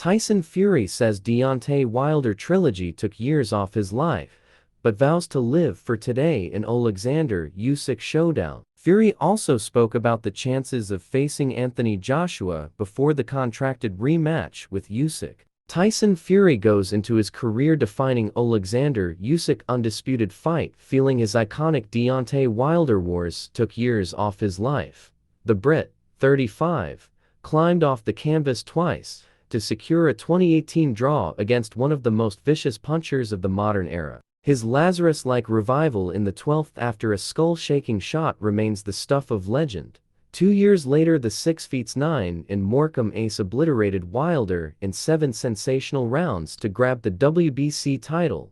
Tyson Fury says Deontay Wilder trilogy took years off his life, but vows to live for today in Usyk showdown. Fury also spoke about the chances of facing Anthony Joshua before the contracted rematch with Usyk. Tyson Fury goes into his career-defining Usyk undisputed fight feeling his iconic Deontay Wilder wars took years off his life. The Brit, 35, climbed off the canvas twice to secure a 2018 draw against one of the most vicious punchers of the modern era. His Lazarus-like revival in the 12th after a skull-shaking shot remains the stuff of legend. 2 years later, the 6'9" in Morecambe ace obliterated Wilder in 7 sensational rounds to grab the WBC title,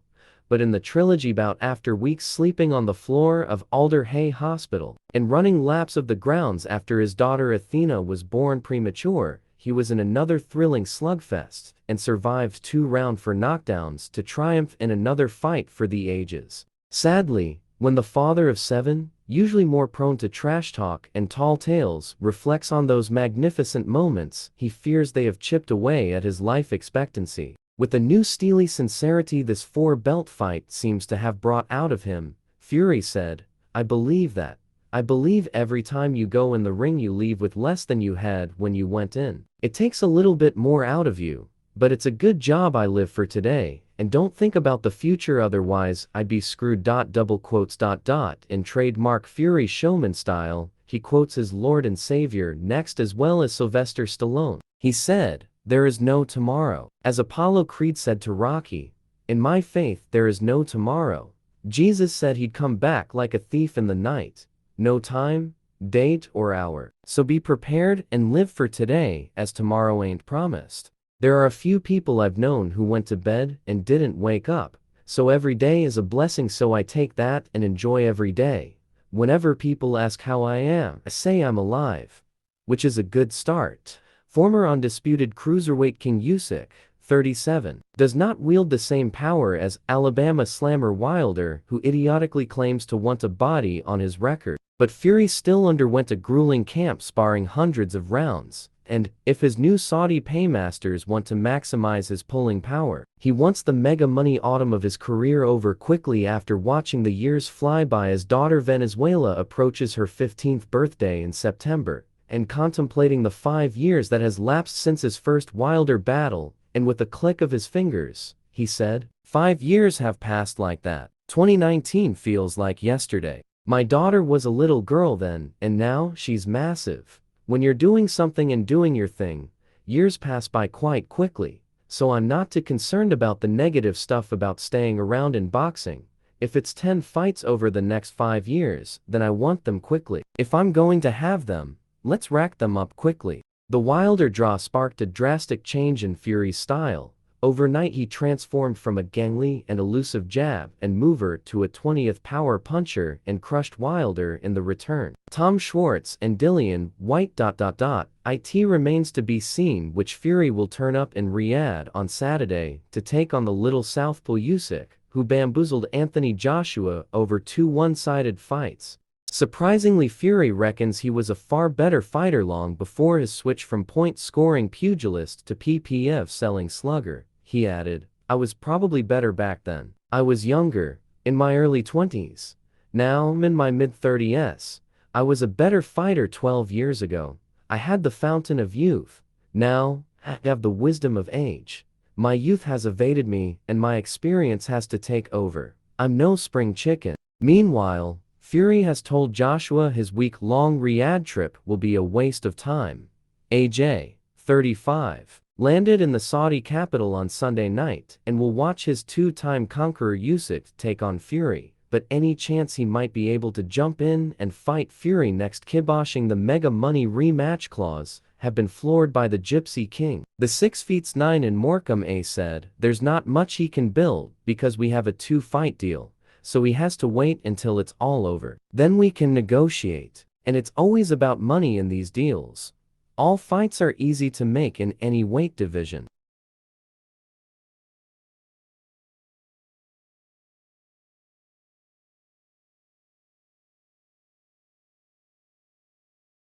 but in the trilogy bout after weeks sleeping on the floor of Alder Hey Hospital and running laps of the grounds after his daughter Athena was born premature, he was in another thrilling slugfest and survived 2 rounds for knockdowns to triumph in another fight for the ages. Sadly, when the father of 7, usually more prone to trash talk and tall tales, reflects on those magnificent moments, he fears they have chipped away at his life expectancy. With a new steely sincerity this 4-belt fight seems to have brought out of him, Fury said, "I believe that. I believe every time you go in the ring you leave with less than you had when you went in. It takes a little bit more out of you, but it's a good job I live for today, and don't think about the future otherwise I'd be screwed." In trademark Fury showman style, he quotes his Lord and Savior next as well as Sylvester Stallone. He said, "There is no tomorrow. As Apollo Creed said to Rocky, in my faith there is no tomorrow. Jesus said he'd come back like a thief in the night. No time, date or hour. So be prepared and live for today as tomorrow ain't promised." There are a few people I've known who went to bed and didn't wake up, so every day is a blessing, so I take that and enjoy every day. Whenever people ask how I am, I say I'm alive, which is a good start. Former undisputed cruiserweight king Usyk, 37, does not wield the same power as Alabama slammer Wilder, who idiotically claims to want a body on his record. But Fury still underwent a grueling camp sparring hundreds of rounds, and, if his new Saudi paymasters want to maximize his pulling power, he wants the mega money autumn of his career over quickly after watching the years fly by as daughter Venezuela approaches her 15th birthday in September, and contemplating the 5 years that has lapsed since his first Wilder battle, and with a click of his fingers, he said, "5 years have passed like that. 2019 feels like yesterday. My daughter was a little girl then, and now she's massive." When you're doing something and doing your thing, years pass by quite quickly, so I'm not too concerned about the negative stuff about staying around in boxing. If it's 10 fights over the next 5 years, then I want them quickly. If I'm going to have them, let's rack them up quickly. The Wilder draw sparked a drastic change in Fury's style. Overnight he transformed from a gangly and elusive jab and mover to a 20th power puncher and crushed Wilder in the return. Tom Schwartz and Dillian White. It remains to be seen which Fury will turn up in Riyadh on Saturday to take on the little southpaw Usyk, who bamboozled Anthony Joshua over 2 one-sided fights. Surprisingly, Fury reckons he was a far better fighter long before his switch from point-scoring pugilist to PPF-selling slugger. He added, "I was probably better back then. I was younger, in my early 20s. Now I'm in my mid-30s. I was a better fighter 12 years ago. I had the fountain of youth. Now, I have the wisdom of age. My youth has evaded me, and my experience has to take over. I'm no spring chicken." Meanwhile, Fury has told Joshua his week-long Riyadh trip will be a waste of time. AJ, 35, landed in the Saudi capital on Sunday night and will watch his 2-time conqueror Usyk take on Fury, but any chance he might be able to jump in and fight Fury next, kiboshing the mega money rematch clause, have been floored by the Gypsy King. The 6'9" in Morecambe ace said, "There's not much he can build because we have a 2-fight deal, so he has to wait until it's all over. Then we can negotiate. And it's always about money in these deals. All fights are easy to make in any weight division."